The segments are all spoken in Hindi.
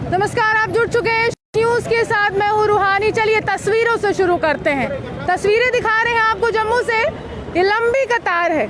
नमस्कार, आप जुड़ चुके हैं न्यूज के साथ। मैं हूँ रूहानी। चलिए तस्वीरों से शुरू करते हैं। तस्वीरें दिखा रहे हैं आपको जम्मू से। ये लंबी कतार है।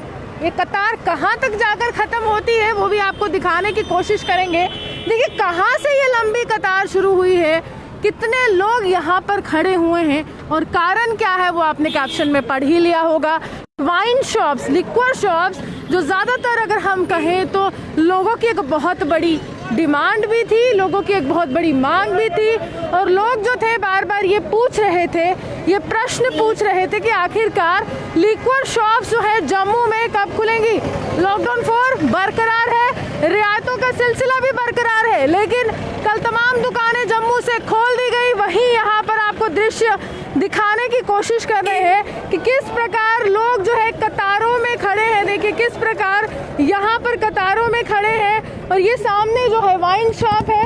ये कतार कहाँ तक जाकर खत्म होती है वो भी आपको दिखाने की कोशिश करेंगे। देखिए कहाँ से ये लंबी कतार शुरू हुई है, कितने लोग यहाँ पर खड़े हुए हैं और कारण क्या है वो आपने कैप्शन में पढ़ ही लिया होगा। वाइन शॉप्स, लिक्वर शॉप्स जो ज़्यादातर अगर हम कहें तो लोगों की एक बहुत बड़ी डिमांड भी थी, लोगों की एक बहुत बड़ी मांग भी थी और लोग जो थे बार बार ये पूछ रहे थे, ये प्रश्न पूछ रहे थे कि आखिरकार लिक्वर शॉप्स जो है जम्मू में कब खुलेंगी। लॉकडाउन 4 बरकरार है, रियायतों का सिलसिला भी बरकरार है, लेकिन कल तमाम दुकानें जम्मू से खोल दी गई। वहीं यहाँ पर आपको दृश्य दिखाने की कोशिश कर रहे हैं कि किस प्रकार लोग जो है कतारों में खड़े हैं। देखिए किस प्रकार यहाँ पर कतारों में खड़े हैं और ये सामने जो है वाइन शॉप है,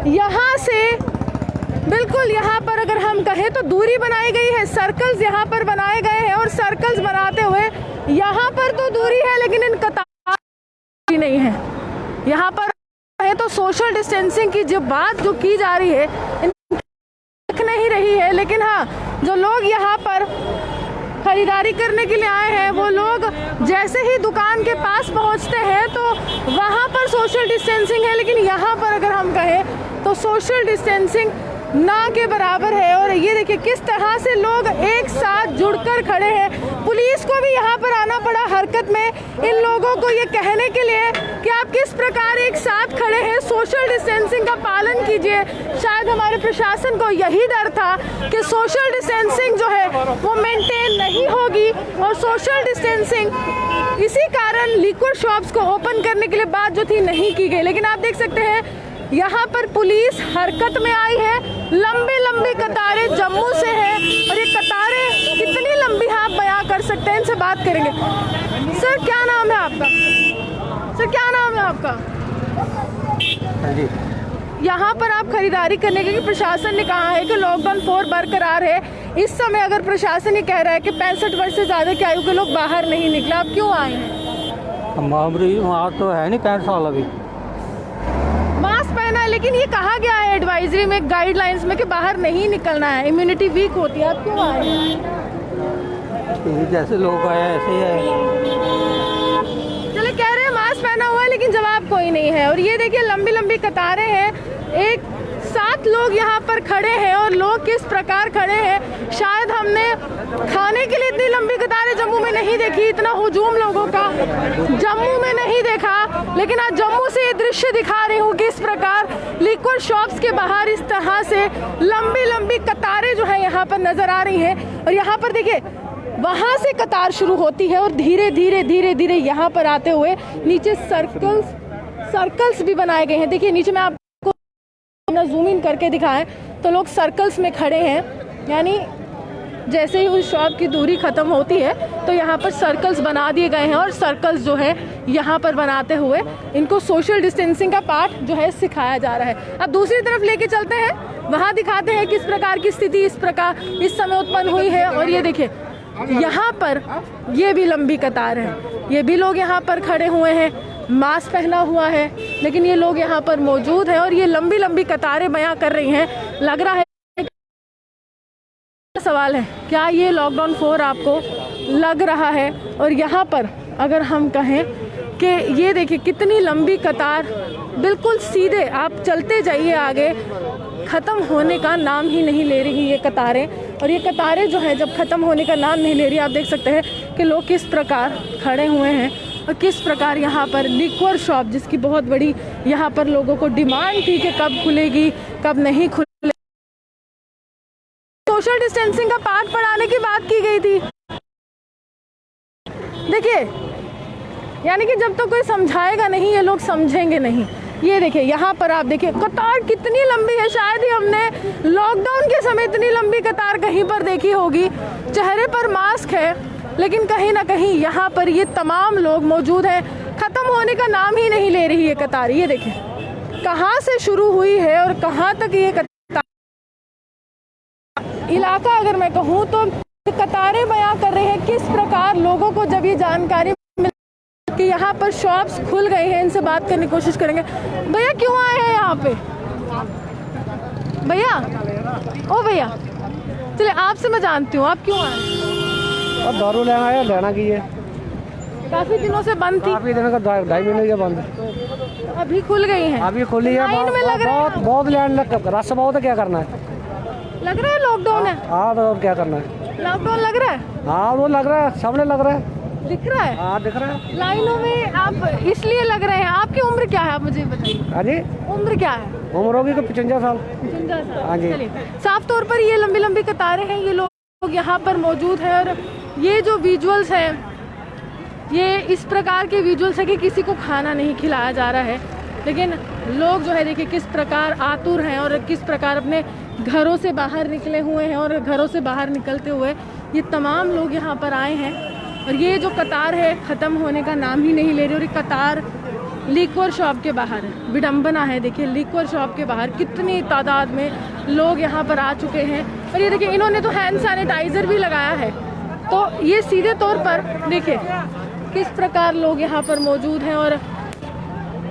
यहाँ से बिल्कुल यहाँ पर अगर हम कहें तो दूरी बनाई गई है, सर्कल्स यहाँ पर बनाए गए हैं और सर्कल्स बनाते हुए यहाँ पर तो दूरी है लेकिन इन कतार नहीं है। यहाँ पर है तो सोशल डिस्टेंसिंग की जो बात जो की जा रही है नहीं रही है, लेकिन हाँ जो लोग यहाँ पर खरीदारी करने के लिए आए हैं वो लोग जैसे ही दुकान के पास पहुँचते हैं तो वहाँ पर सोशल डिस्टेंसिंग है, लेकिन यहाँ पर अगर हम कहें तो सोशल डिस्टेंसिंग ना के बराबर है। और ये देखिए किस तरह से लोग एक साथ जुड़कर खड़े हैं। पुलिस को भी यहाँ पर आना पड़ा हरकत में इन लोगों को ये कहने के लिए कि आप किस प्रकार एक साथ खड़े हैं, सोशल डिस्टेंसिंग का पालन कीजिए। शायद हमारे प्रशासन को यही डर था कि सोशल डिस्टेंसिंग जो है वो मेंटेन नहीं होगी और सोशल डिस्टेंसिंग इसी कारण लिक्वर शॉप्स को ओपन करने के लिए बात जो थी नहीं की गई। लेकिन आप देख सकते हैं यहाँ पर पुलिस हरकत में आई है। लंबी लंबी कतारें जम्मू से है और ये कतारें कितनी लंबी है आप बयां कर सकते हैं। इनसे बात करेंगे। सर क्या नाम है आपका? सर क्या नाम है आपका? जी, यहाँ पर आप खरीदारी करने के लिए प्रशासन ने कहा है कि लॉकडाउन 4 बरकरार है। इस समय अगर प्रशासन ये कह रहा है कि 65 वर्ष से ज़्यादा की आयु के लोग बाहर नहीं निकले, आप क्यों आए हैं? वहाँ तो है नहीं 65 साल अभी। मास्क पहना है लेकिन ये कहा गया है एडवाइजरी में, गाइडलाइंस में कि बाहर नहीं निकलना है, इम्यूनिटी वीक होती है। आप क्यों आए हैं? जैसे लोग आए ऐसे ही आए। चले कह रहे हैं मास्क पहना हुआ है लेकिन जवाब कोई नहीं है। और ये देखिए लंबी लंबी कतारें हैं, एक साथ लोग यहाँ पर खड़े हैं और लोग किस प्रकार खड़े हैं। शायद हमने खाने के लिए इतनी लंबी कतारें जम्मू में नहीं देखी, इतना हुजूम लोगों का जम्मू में नहीं देखा, लेकिन आज जम्मू से ये दृश्य दिखा रही हूँ कि इस प्रकार लिक्वर शॉप्स के बाहर इस तरह से लंबी लंबी कतारें जो है यहाँ पर नजर आ रही हैं। और यहाँ पर देखिए वहाँ से कतार शुरू होती है और धीरे धीरे धीरे धीरे यहाँ पर आते हुए नीचे सर्कल्स भी बनाए गए हैं। देखिए नीचे में आपको जूम इन करके दिखाएं तो लोग सर्कल्स में खड़े हैं, यानी जैसे ही उस शॉप की दूरी खत्म होती है तो यहाँ पर सर्कल्स बना दिए गए हैं और सर्कल्स जो है यहाँ पर बनाते हुए इनको सोशल डिस्टेंसिंग का पाठ जो है सिखाया जा रहा है। अब दूसरी तरफ लेके चलते हैं, वहाँ दिखाते हैं किस प्रकार की स्थिति इस समय उत्पन्न हुई है। और ये देखिए यहाँ पर ये भी लंबी कतार है, ये भी लोग यहाँ पर खड़े हुए हैं, मास्क पहना हुआ है लेकिन ये लोग यहाँ पर मौजूद हैं और ये लंबी लंबी कतारें बयां कर रही हैं। लग रहा है सवाल है क्या ये लॉकडाउन 4 आपको लग रहा है? और यहाँ पर अगर हम कहें कि ये देखिए कितनी लंबी कतार, बिल्कुल सीधे आप चलते जाइए आगे, ख़त्म होने का नाम ही नहीं ले रही ये कतारें। और ये कतारें जो है जब ख़त्म होने का नाम नहीं ले रही, आप देख सकते हैं कि लोग किस प्रकार खड़े हुए हैं और किस प्रकार यहाँ पर लिक्वर शॉप जिसकी बहुत बड़ी यहाँ पर लोगों को डिमांड थी कि कब खुलेगी कब नहीं खुलेगी, सोशल डिस्टेंसिंग का पाठ पढ़ाने की बात की गई थी। देखिए यानी कि जब तो कोई समझाएगा नहीं ये लोग समझेंगे नहीं। ये देखिए यहाँ पर आप देखिए कतार कितनी लंबी है, शायद ही हमने लॉकडाउन के समय इतनी लंबी कतार कहीं पर देखी होगी। चेहरे पर मास्क है लेकिन कहीं ना कहीं यहाँ पर ये तमाम लोग मौजूद हैं। खत्म होने का नाम ही नहीं ले रही ये कतार। ये देखिए कहाँ से शुरू हुई है और कहाँ तक ये कतार। इलाका अगर मैं कहूँ तो कतारें बयां कर रहे हैं किस प्रकार लोगों को जब ये जानकारी कि यहाँ पर शॉप्स खुल गए हैं। इनसे बात करने की कोशिश करेंगे। भैया क्यों आए हैं यहाँ पे? भैया, ओ भैया, चलिए आपसे मैं जानती हूँ, आप क्यों आए? अब दारू लेना है, लेना की है। काफी दिनों से बंद थी, काफी दिन का 2.5 महीने के बंद। अभी खुल गई हैं। अभी खुली है। लाइन में लग रहे हैं। बहुत लाइन रश बहुत है, क्या करना है? लग रहा है लॉकडाउन है। हाँ, तो और क्या करना है? लॉकडाउन लग रहा है, हाँ वो लग रहा है, सामने लग रहा है। दिख रहा है। हाँ दिख रहा है। लाइनों में आप इसलिए लग रहे हैं। आपकी उम्र क्या है, आप मुझे बताइए। हाँ जी, उम्र क्या है? उम्र होगी तो 55 साल। 55 साल। हाँ जी। चलिए, साफ तौर पर ये लंबी लंबी कतारें हैं, ये लोग यहाँ पर मौजूद हैं और ये जो विजुअल्स हैं, ये इस प्रकार के विजुअल्स है कि किसी को खाना नहीं खिलाया जा रहा है, लेकिन लोग जो है देखिए किस प्रकार आतुर हैं और किस प्रकार अपने घरों से बाहर निकले हुए हैं और घरों से बाहर निकलते हुए ये तमाम लोग यहाँ पर आए हैं। और ये जो कतार है ख़त्म होने का नाम ही नहीं ले रही और ये कतार लिक्वर शॉप के बाहर है। विडंबना है, देखिए लिक्वर शॉप के बाहर कितनी तादाद में लोग यहाँ पर आ चुके हैं। और ये देखिए इन्होंने तो हैंड सैनिटाइज़र भी लगाया है। तो ये सीधे तौर पर देखिए किस प्रकार लोग यहाँ पर मौजूद हैं और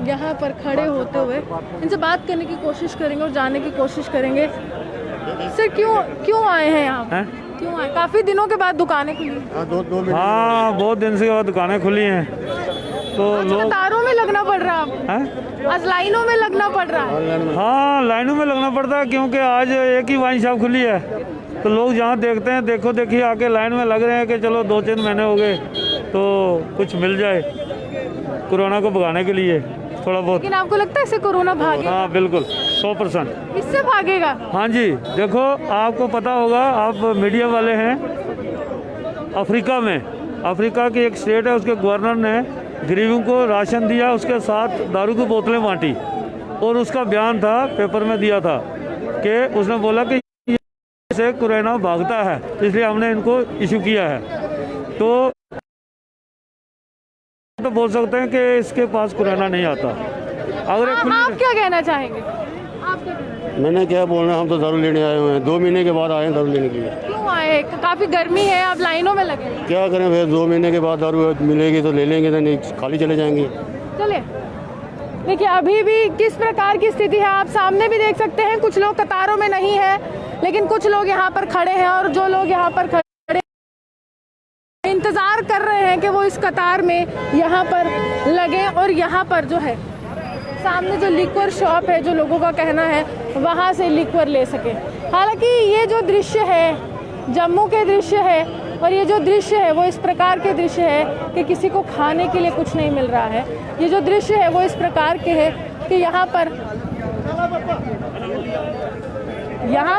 यहाँ पर खड़े होते हुए इनसे बात करने की कोशिश करेंगे और जानने की कोशिश करेंगे। सर क्यों आए हैं यहाँ पर? क्यों आए? काफ़ी दिनों के बाद दुकानें खुली हैं। हाँ, बहुत दिन से बाद दुकानें खुली हैं तो आज लोग कतारों में लगना पड़ रहा है आपको। हैं? आज लाइनों में लगना पड़ रहा है। हाँ, लाइनों में लगना पड़ता है क्योंकि आज एक ही वाइन शॉप खुली है। तो लोग जहाँ देखते हैं देखो देखिए आके लाइन में लग रहे हैं कि चलो 2-3 महीने हो गए तो कुछ मिल जाए कोरोना को भगाने के लिए थोड़ा बहुत। लेकिन आपको लगता है इससे कोरोना भागेगा? हाँ बिल्कुल, 100%। इससे भागेगा? हाँ जी, देखो आपको पता होगा, आप मीडिया वाले हैं, अफ्रीका में, अफ्रीका की एक स्टेट है, उसके गवर्नर ने गरीबों को राशन दिया, उसके साथ दारू की बोतलें बांटी और उसका बयान था, पेपर में दिया था कि उसने बोला कि से कोरोना भागता है, इसलिए हमने इनको इशू किया है। तो बोल सकते हैं कि इसके पास कोरोना नहीं आता। अगर आप क्या कहना चाहेंगे? आप क्या कहना चाहेंगे? मैंने क्या बोलना, हम तो दारू लेने आए हुए हैं, 2 महीने के बाद आए हैं दारू लेने के लिए। क्यों आए? काफी गर्मी है, आप लाइनों में लगे हैं। क्या करें फिर, 2 महीने के बाद दारू मिलेगी तो ले लेंगे, तो नहीं खाली चले जाएंगे। चलिए देखिए अभी भी किस प्रकार की स्थिति है आप सामने भी देख सकते हैं। कुछ लोग कतारों में नहीं है लेकिन कुछ लोग यहाँ पर खड़े हैं और जो लोग यहाँ पर खड़े इंतजार कर रहे हैं कि वो इस कतार में यहाँ पर लगे और यहाँ पर जो है सामने जो लिक्वर शॉप है, जो लोगों का कहना है वहाँ से लिक्वर ले सके। हालांकि ये जो दृश्य है जम्मू के दृश्य है और ये जो दृश्य है वो इस प्रकार के दृश्य है कि किसी को खाने के लिए कुछ नहीं मिल रहा है। ये जो दृश्य है वो इस प्रकार के है कि यहाँ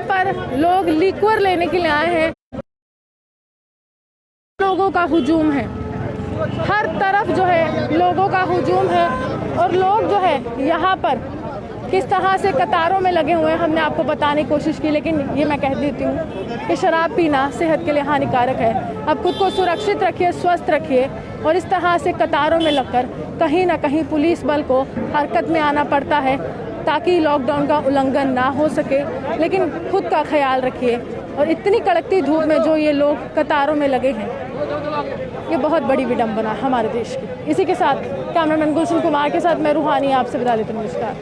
पर लोग लिक्वर लेने के लिए आए हैं। लोगों का हुजूम है, हर तरफ जो है लोगों का हुजूम है और लोग जो है यहाँ पर किस तरह से कतारों में लगे हुए हैं हमने आपको बताने की कोशिश की। लेकिन ये मैं कह देती हूँ कि शराब पीना सेहत के लिए हानिकारक है। आप खुद को सुरक्षित रखिए, स्वस्थ रखिए और इस तरह से कतारों में लगकर कहीं ना कहीं पुलिस बल को हरकत में आना पड़ता है ताकि लॉकडाउन का उल्लंघन ना हो सके। लेकिन खुद का ख्याल रखिए और इतनी कड़कती धूप में जो ये लोग कतारों में लगे हैं ये बहुत बड़ी विडंबना हमारे देश की। इसी के साथ कैमरामैन गुलशन कुमार के साथ मैं रूहानी आपसे विदा लेती हूँ। नमस्कार।